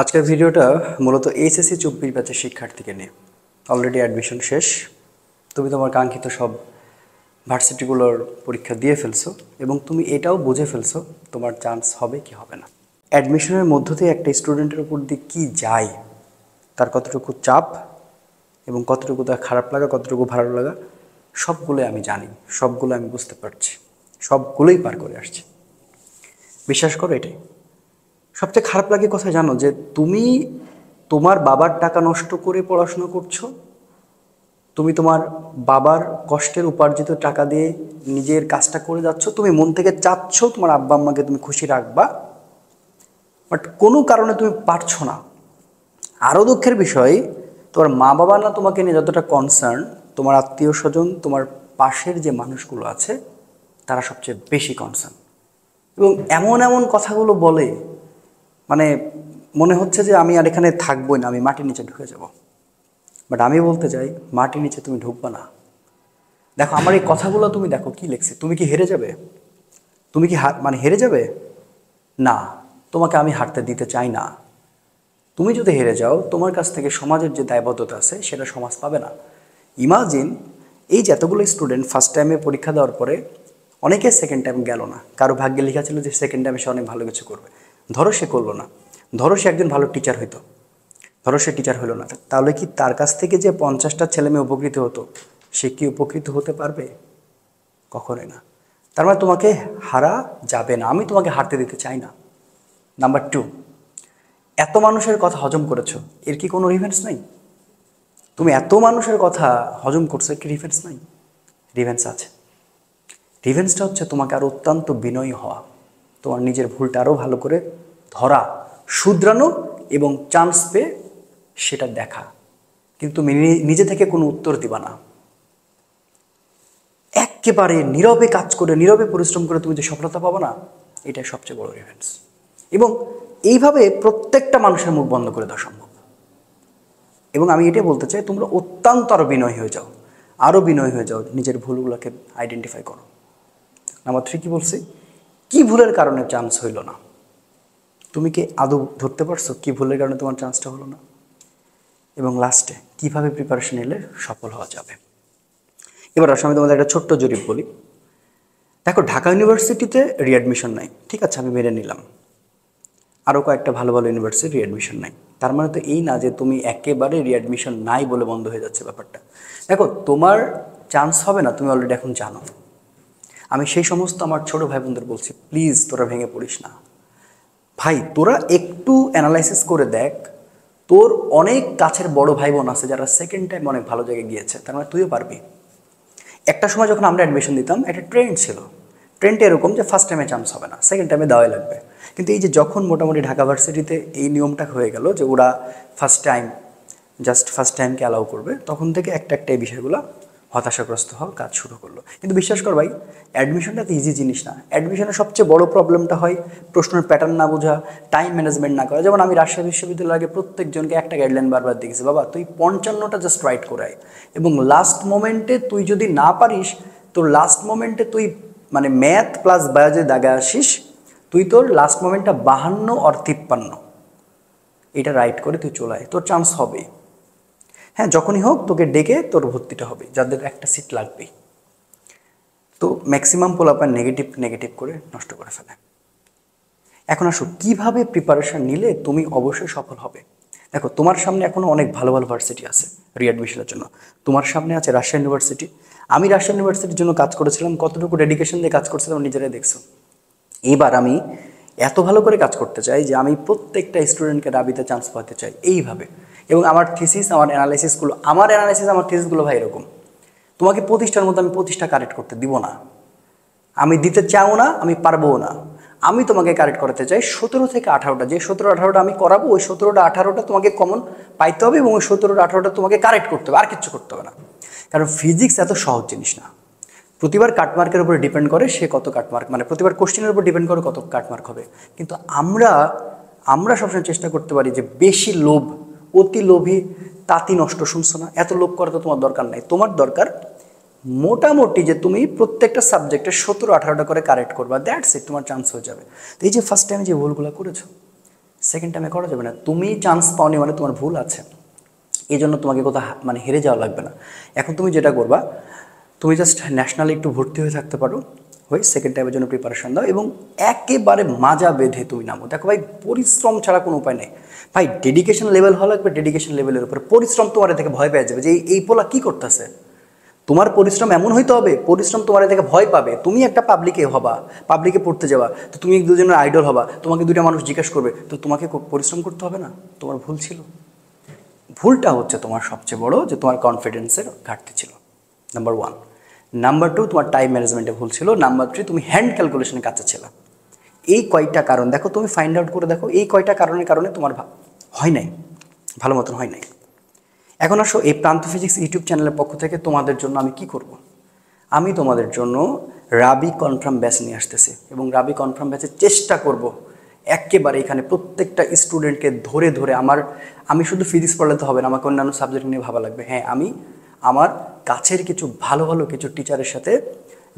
আজকের ভিডিওটা মূলত এইচএসসি 24 ব্যাচের শিক্ষার্থীকে নিয়ে। অলরেডি অ্যাডমিশন শেষ, তুমি তোমার কাঙ্ক্ষিত সব ভার্সিটিগুলোর পরীক্ষা দিয়ে ফেলছো এবং তুমি এটাও বুঝে ফেলছো তোমার চান্স হবে কি হবে না। অ্যাডমিশনের মধ্য দিয়ে একটা স্টুডেন্টের উপর দিয়ে কী যায়, তার কতটুকু চাপ এবং কতটুকু তার খারাপ লাগা, কতটুকু ভালো লাগা, সবগুলোই আমি জানি, সবগুলো আমি বুঝতে পারছি, সবগুলোই পার করে আসছি। বিশ্বাস করো, এটাই সবচেয়ে খারাপ লাগে কথা জানো, যে তুমি তোমার বাবার টাকা নষ্ট করে পড়াশোনা করছো, তুমি তোমার বাবার কষ্টের উপার্জিত টাকা দিয়ে নিজের কাজটা করে যাচ্ছ, তুমি মন থেকে চাচ্ছ তোমার আব্বা আম্মাকে তুমি খুশি রাখবা, বাট কোনো কারণে তুমি পারছো না। আরও দুঃখের বিষয়, তোমার মা বাবা না তোমাকে নিয়ে যতটা কনসার্ন, তোমার আত্মীয় স্বজন, তোমার পাশের যে মানুষগুলো আছে তারা সবচেয়ে বেশি কনসার্ন। এবং এমন এমন কথাগুলো বলে, মানে মনে হচ্ছে যে আমি আর এখানে থাকবোই না, আমি মাটির নিচে ঢুকে যাব। বাট আমি বলতে চাই, মাটির নিচে তুমি ঢুকবা না। দেখো আমার এই কথাগুলো তুমি দেখো কি লিখছে, তুমি কি হেরে যাবে? তুমি কি হেরে যাবে? না, তোমাকে আমি হারতে দিতে চাই না। তুমি যদি হেরে যাও, তোমার কাছ থেকে সমাজের যে দায়বদ্ধতা আছে সেটা সমাজ পাবে না। ইমাজিন, এই যে এতগুলো স্টুডেন্ট ফার্স্ট টাইমে পরীক্ষা দেওয়ার পরে অনেকে সেকেন্ড টাইম গেল না, কারো ভাগ্যে লেখা ছিল যে সেকেন্ড টাইমে সে অনেক ভালো কিছু করবে, ধরো সে করলো না, ধরো সে একজন ভালো টিচার হইতো, ধরো সে টিচার হলো না, তাহলে কি তার কাছ থেকে যে 50টা ছেলে মেয়ে উপকৃত হতো, সে কি উপকৃত হতে পারবে? কখনোই না। তার মানে তোমাকে হারা যাবে না, আমি তোমাকে হারতে দিতে চাই না। নাম্বার 2, এত মানুষের কথা হজম করেছো, এর কি কোনো রিভেন্স নাই? তুমি এত মানুষের কথা হজম করছো, কি রিভেন্স নাই? রিভেন্স আছে। রিভেন্সটা হচ্ছে তোমাকে আরও অত্যন্ত বিনয়ী হওয়া, তোমার নিজের ভুলটা আরও ভালো করে ধরা, শুধরানো এবং চান্স পেয়ে সেটা দেখা। কিন্তু তুমি নিজে থেকে কোনো উত্তর দিবা না, একেবারে নীরবে কাজ করে, নীরবে পরিশ্রম করে তুমি যে সফলতা পাবো না, এটাই সবচেয়ে বড় রিভেন্স। এবং এইভাবে প্রত্যেকটা মানুষের মুখ বন্ধ করে দেওয়া সম্ভব। এবং আমি এটাই বলতে চাই, তোমরা অত্যন্ত আরও বিনয় হয়ে যাও, আরও বিনয় হয়ে যাও, নিজের ভুলগুলোকে আইডেন্টিফাই করো। নাম্বার 3 কি বলছি, কি ভুলের কারণে চান্স হইল না? তুমি কি আদৌ ধরতে পারছো কি ভুলের কারণে তোমার চান্সটা হলো না? এবং লাস্টে কিভাবে প্রিপারেশন নিলে সফল হওয়া যাবে। এবার আসলে আমি তোমাদের একটা ছোট্ট জরিপ বলি। দেখো, ঢাকা ইউনিভার্সিটিতে রিঅ্যাডমিশন নাই, ঠিক আছে, আমি মেনে নিলাম। আরও কয়েকটা ভালো ভালো ইউনিভার্সিটি রিঅ্যাডমিশন নাই, তার মানে তো এই না যে তুমি একেবারে রিঅ্যাডমিশন নাই বলে বন্ধ হয়ে যাচ্ছে ব্যাপারটা। দেখো, তোমার চান্স হবে না, তুমি অলরেডি এখন জানো। আমি সেই সমস্ত আমার ছোটো ভাই বোনদের বলছি, প্লিজ তোরা ভেঙে পড়িস না ভাই, তোরা একটু অ্যানালাইসিস করে দেখ, তোর অনেক কাছের বড় ভাই বোন আছে যারা সেকেন্ড টাইম অনেক ভালো জায়গায় গিয়েছে, তার মানে তুইও পারবি। একটা সময় যখন আমরা অ্যাডমিশন দিতাম, একটা ট্রেন্ড ছিল, ট্রেন্ডটা এরকম যে ফার্স্ট টাইমে চান্স হবে না, সেকেন্ড টাইমে দেওয়াই লাগবে। কিন্তু এই যে যখন মোটামুটি ঢাকা ভার্সিটিতে এই নিয়মটা হয়ে গেল যে ওরা ফার্স্ট টাইমকে অ্যালাউ করবে, তখন থেকে একটা এই বিষয়গুলো হতাশাগ্রস্ত হওয়া কাজ শুরু করলো। কিন্তু বিশ্বাস কর ভাই, অ্যাডমিশনটা তো ইজি জিনিস না। অ্যাডমিশনের সবচেয়ে বড় প্রবলেমটা হয় প্রশ্নের প্যাটার্ন না বোঝা, টাইম ম্যানেজমেন্ট না করা। যেমন আমি রাজশাহী বিশ্ববিদ্যালয়ের আগে প্রত্যেকজনকে একটা গাইডলাইন বারবার দেখেছি, বাবা তুই 55টা জাস্ট রাইট করাই, এবং লাস্ট মোমেন্টে তুই যদি না পারিস, তোর লাস্ট মোমেন্টে তুই মানে ম্যাথ প্লাস বায়োলজি দাগে আসিস, তুই তোর লাস্ট মোমেন্টটা 52 আর 53 এটা রাইট করে তুই চলে আয়, তোর চান্স হবে। হ্যাঁ, যখনই হোক তোকে ডেকে তোর ভর্তিটা হবে, যাদের একটা সিট লাগবেই। তো ম্যাক্সিমাম পোলাপান নেগেটিভ করে নষ্ট করে ফেলে। এখন আসো, কীভাবে প্রিপারেশান নিলে তুমি অবশ্যই সফল হবে। দেখো, তোমার সামনে এখনও অনেক ভালো ভালো ভার্সিটি আছে রিঅ্যাডমিশনের জন্য। তোমার সামনে আছে রাজশাহী ইউনিভার্সিটি। আমি রাজশাহী ইউনিভার্সিটির জন্য কাজ করেছিলাম, কতটুকু ডেডিকেশন দিয়ে কাজ করছিলাম নিজেরাই দেখছো। এবার আমি এত ভালো করে কাজ করতে চাই যে আমি প্রত্যেকটা স্টুডেন্টকে রাবিতে চান্স পাওয়াতে চাই এইভাবে। এবং আমার থিসিস, আমার আমার থিসিসগুলো ভাই এরকম, তোমাকে 25টার মধ্যে আমি 25টা কারেক্ট করতে দিব না, আমি দিতে চাও না, আমি পারবও না। আমি তোমাকে কারেক্ট করাতে চাই 17 থেকে 18টা, যে 17-18টা আমি করাবো, ওই 17-18টা তোমাকে কমন পাইতে হবে এবং ওই 17-18টা তোমাকে কারেক্ট করতে হবে, আর কিচ্ছু করতে হবে না। কারণ ফিজিক্স এত সহজ জিনিস না। প্রতিবার কাটমার্কের উপরে ডিপেন্ড করে সে কত কাটমার্ক, মানে প্রতিবার কোশ্চেনের উপর ডিপেন্ড করে কত কাটমার্ক হবে। কিন্তু আমরা সবসময় চেষ্টা করতে পারি যে বেশি লোভ, অতি লোভী তাঁতি নষ্ট, শুনছো না? এত লোভ করা তো তোমার দরকার নাই। তোমার দরকার মোটামুটি যে তুমি প্রত্যেকটা সাবজেক্টে 17-18টা করে কারেক্ট করবা, দ্যাটস ইট, তোমার চান্স হয়ে যাবে। তো এই যে ফার্স্ট টাইমে যে ভুলগুলো করেছো, সেকেন্ড টাইমে করা যাবে না। তুমি চান্স পাওনি মানে তোমার ভুল আছে, এই জন্য তোমাকে কোথাও মানে হেরে যাওয়া লাগবে না। এখন তুমি যেটা করবা, তুমি জাস্ট ন্যাশনালে একটু ভর্তি হয়ে থাকতে পারো, হয়ে সেকেন্ড টাইমের জন্য প্রিপারেশন দাও এবং একেবারে মাজা বেঁধে তুমি নামো। দেখো ভাই, পরিশ্রম ছাড়া কোনো উপায় নেই ভাই। ডেডিকেশন লেভেল হওয়া লাগবে, ডেডিকেশন লেভেলের উপরে পরিশ্রম তোমার থেকে ভয় পেয়ে যাবে যে এই পোলা কী করতেছে। তোমার পরিশ্রম এমন হইতে হবে, পরিশ্রম তোমার থেকে ভয় পাবে। তুমি একটা পাবলিকে হবা, পাবলিকে পড়তে যাবা, তো তুমি দুজনের আইডল হবা, তোমাকে দুইটা মানুষ জিজ্ঞেস করবে, তো তোমাকে পরিশ্রম করতে হবে না? তোমার ভুল ছিল। ভুলটা হচ্ছে তোমার সবচেয়ে বড়, যে তোমার কনফিডেন্সের ঘাটতি ছিল, নাম্বার 1। নাম্বার 2, তোমার টাইম ম্যানেজমেন্টে ভুল ছিল। নাম্বার 3, তুমি হ্যান্ড ক্যালকুলেশনের কাছে ছিল। এই কয়টা কারণ দেখো, তুমি ফাইন্ড আউট করে দেখো, এই কয়টা কারণের কারণে তোমার হয় নাই, ভালো মতন হয় নাই। এখন আসো, এই প্রান্ত ফিজিক্স ইউটিউব চ্যানেলের পক্ষ থেকে তোমাদের জন্য আমি কি করব। আমি তোমাদের জন্য রাবি কনফার্ম ব্যাচ নিয়ে আসতেছি এবং রাবি কনফার্ম ব্যাচের চেষ্টা করব একেবারে এখানে প্রত্যেকটা স্টুডেন্টকে ধরে ধরে আমি শুধু ফিজিক্স পড়লে তো হবে না, আমাকে অন্যান্য সাবজেক্ট নিয়ে ভাবা লাগবে। হ্যাঁ, আমি আমার কাছের কিছু ভালো ভালো কিছু টিচারের সাথে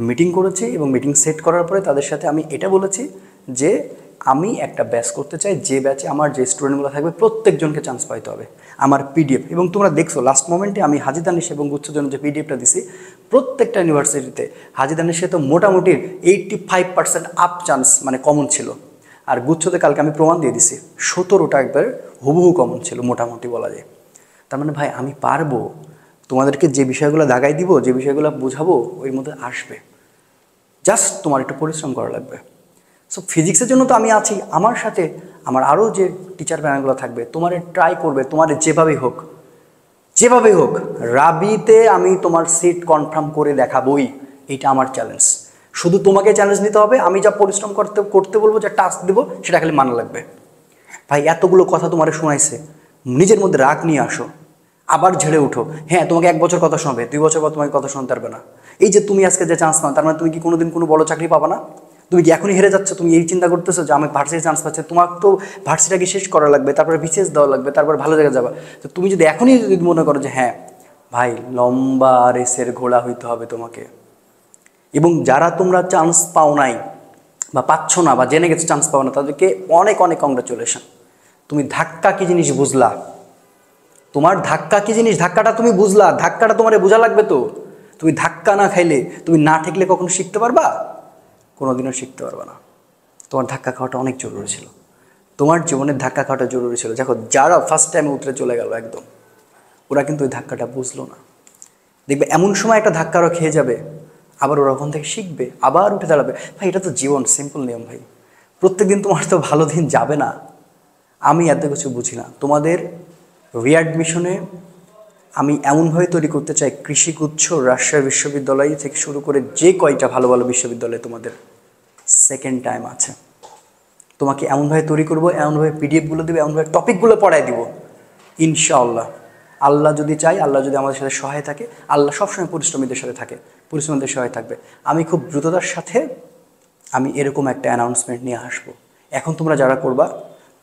মিটিং করেছি এবং মিটিং সেট করার পরে তাদের সাথে আমি এটা বলেছি যে আমি একটা ব্যাচ করতে চাই, যে ব্যাচে আমার যে স্টুডেন্টগুলো থাকবে প্রত্যেকজনকে চান্স পাইতে হবে। আমার পিডিএফ, এবং তোমরা দেখছো লাস্ট মোমেন্টে আমি হাজি দানিশ এবং গুচ্ছর জন্য যে পিডিএফটা দিছি, প্রত্যেকটা ইউনিভার্সিটিতে হাজি দানিশে তো মোটামুটি 85% আপ চান্স মানে কমন ছিল, আর গুচ্ছতে কালকে আমি প্রমাণ দিয়ে দিছি 17টা একবার হুবহু কমন ছিল মোটামুটি বলা যায়। তার মানে ভাই আমি পারবো, তোমাদেরকে যে বিষয়গুলো দাগাই দিব, যে বিষয়গুলো বোঝাবো ওই মধ্যে আসবে, জাস্ট তোমার একটু পরিশ্রম করা লাগবে। সো ফিজিক্সের জন্য তো আমি আছি, আমার সাথে আমার আরও যে টিচার প্যানেলগুলো থাকবে তোমার ট্রাই করবে, তোমার যেভাবেই হোক যেভাবেই হোক রাবিতে আমি তোমার সিট কনফার্ম করে দেখাবই, এইটা আমার চ্যালেঞ্জ। শুধু তোমাকে চ্যালেঞ্জ নিতে হবে, আমি যা পরিশ্রম করতে বলবো, যা টাস্ক দেবো সেটা খালি মানা লাগবে। ভাই এতগুলো কথা তোমার শোনাইছে, নিজের মধ্যে রাগ নিয়ে আসো, আবার ঝেড়ে উঠো। হ্যাঁ, তোমাকে 1 বছর কথা শোনাবে, 2 বছর পর তোমাকে কথা শুনতে পারবে না। এই যে তুমি আজকে যে চান্স পাও, তার মানে তুমি কি কোনোদিন কোনো বড় চাকরি পাবা না? তুমি কি এখনই হেরে যাচ্ছ? তুমি এই চিন্তা করতেছো যে আমি ভার্সিটি চান্স পাচ্ছি, তোমার তো ভার্সিটাকে শেষ করা লাগবে, তারপরে বিসিএস দেওয়া লাগবে, তারপর ভালো জায়গায় যাবা। তো তুমি যদি এখনই যদি মনে করো যে হ্যাঁ ভাই লম্বা রেসের ঘোড়া হইতে হবে তোমাকে, এবং যারা তোমরা চান্স পাও নাই বা পাচ্ছ না বা জেনে গেছো চান্স পাও না, তাদেরকে অনেক অনেক কংগ্রাচুলেশন। তুমি ধাক্কা কি জিনিস বুঝলা, তোমার ধাক্কা কি জিনিস, ধাক্কাটা তুমি বুঝলা, ধাক্কাটা তোমার বোঝা লাগবে। তো তুমি ধাক্কা না খাইলে, তুমি না ঠেকলে কখনো শিখতে পারবা? কোনোদিনও শিখতে পারবে না। তোমার ধাক্কা খাওয়াটা অনেক জরুরি ছিল, তোমার জীবনের ধাক্কা খাওয়াটা জরুরি ছিল। দেখো যারা ফার্স্ট টাইমে উতরে চলে গেল একদম, ওরা কিন্তু ওই ধাক্কাটা বুঝলো না। দেখবে এমন সময় একটা ধাক্কা ওরা খেয়ে যাবে, আবার ওরা ওখান থেকে শিখবে, আবার উঠে দাঁড়াবে। ভাই এটা তো জীবন, সিম্পল নিয়ম ভাই। প্রত্যেকদিন তোমার তো ভালো দিন যাবে না। আমি এত কিছু বুঝি না। তোমাদের রিঅ্যাডমিশনে আমি এমনভাবে তৈরি করতে চাই, কৃষিগুচ্ছ রাজশাহী বিশ্ববিদ্যালয় থেকে শুরু করে যে কয়টা ভালো ভালো বিশ্ববিদ্যালয়ে তোমাদের সেকেন্ড টাইম আছে, তোমাকে এমনভাবে তৈরি করবো, এমনভাবে পিডিএফগুলো দেবে, এমনভাবে টপিকগুলো পড়ায় দিব ইনশাআল্লাহ। আল্লাহ যদি চাই, আল্লাহ যদি আমাদের সাথে সহায় থাকে, আল্লাহ সবসময় পরিশ্রমীদের সাথে থাকে, পরিশ্রমীদের সহায় থাকবে। আমি খুব দ্রুততার সাথে আমি এরকম একটা অ্যানাউন্সমেন্ট নিয়ে আসবো। এখন তোমরা যারা করবা,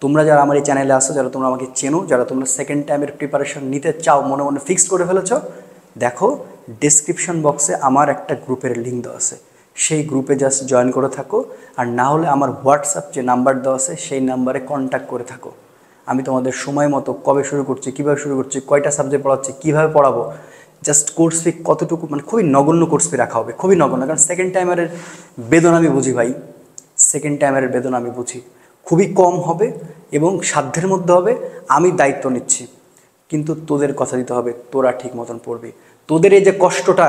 তোমরা যারা আমার এই চ্যানেলে আসো, যারা তোমরা আমাকে চেনো, যারা তোমরা সেকেন্ড টাইমের প্রিপারেশন নিতে চাও, মনে মনে ফিক্সড করে ফেলেছ, দেখো ডেসক্রিপশন বক্সে আমার একটা গ্রুপের লিঙ্ক দেওয়া আছে, সেই গ্রুপে জাস্ট জয়েন করে থাকো। আর না হলে আমার হোয়াটসঅ্যাপ যে নাম্বার দেওয়া আছে সেই নাম্বারে কন্ট্যাক্ট করে থাকো। আমি তোমাদের সময় মতো কবে শুরু করছি, কীভাবে শুরু করছি, কয়টা সাবজেক্ট পড়াচ্ছি, কীভাবে পড়াবো, জাস্ট কোর্স ফি কতটুকু, মানে খুবই নগণ্য কোর্স ফি রাখা হবে, খুবই নগণ্য। কারণ সেকেন্ড টাইমারের বেদনা আমি বুঝি ভাই, সেকেন্ড টাইমারের বেদনা আমি বুঝি, খুবই কম হবে এবং সাধ্যের মধ্যে হবে। আমি দায়িত্ব নিচ্ছি, কিন্তু তোদের কথা দিতে হবে, তোরা ঠিক মতন পড়বি। তোদের এই যে কষ্টটা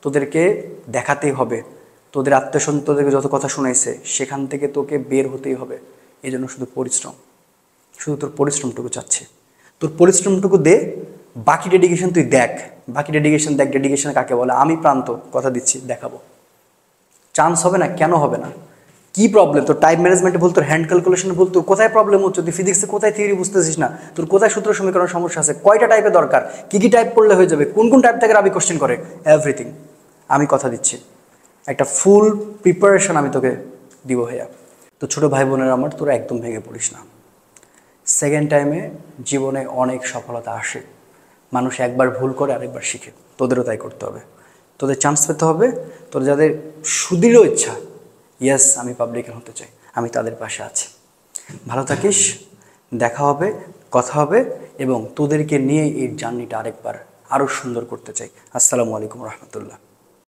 তোদেরকে দেখাতেই হবে, তোদের আত্মীয়স্বজন তোদেরকে যত কথা শোনাইছে সেখান থেকে তোকে বের হতেই হবে। এই জন্য শুধু পরিশ্রম, শুধু তোর পরিশ্রমটুকু চাচ্ছে, তোর পরিশ্রমটুকু দে, বাকি ডেডিকেশন তুই দেখ, বাকি ডেডিকেশন দেখ। ডেডিকেশন কাকে বলে আমি প্রান্ত কথা দিচ্ছি, দেখাবো। চান্স হবে না কেন হবে না? কি প্রবলেম তোর? টাইম ম্যানেজমেন্টে ভুল, তোর হ্যান্ড ক্যালকুলেশনে ভুল, তোর কোথায় প্রবলেম হচ্ছে? তুই ফিজিক্সে কোথায় থিওরি বুঝতেছিস না? তোর কোথায় সূত্র সমীকরণ সমস্যা আছে? কয়টা টাইপে দরকার? কী টাইপ পড়লে হয়ে যাবে? কোন কোন টাইপ থেকে রাবি কোশ্চেন করে? এভরিথিং আমি কথা দিচ্ছি, একটা ফুল প্রিপারেশন আমি তোকে দিব ভাইয়া। তো ছোটো ভাই বোনের আমার, তোরা একদম ভেঙে পড়িস না। সেকেন্ড টাইমে জীবনে অনেক সফলতা আসে, মানুষ একবার ভুল করে আরেকবার শিখে, তোদেরও তাই করতে হবে। তোদের চান্স পেতে হবে, তোদের যাদের সুদৃঢ় ইচ্ছা, ইয়েস আমি পাবলিকে হতে চাই, আমি তাদের পাশে আছি। ভালো থাকিস। দেখা হবে, কথা হবে এবং তোদেরকে নিয়ে এই জার্নিটা আরেকবার আরও সুন্দর করতে চাই। আসসালামু আলাইকুম রহমতুল্লাহ।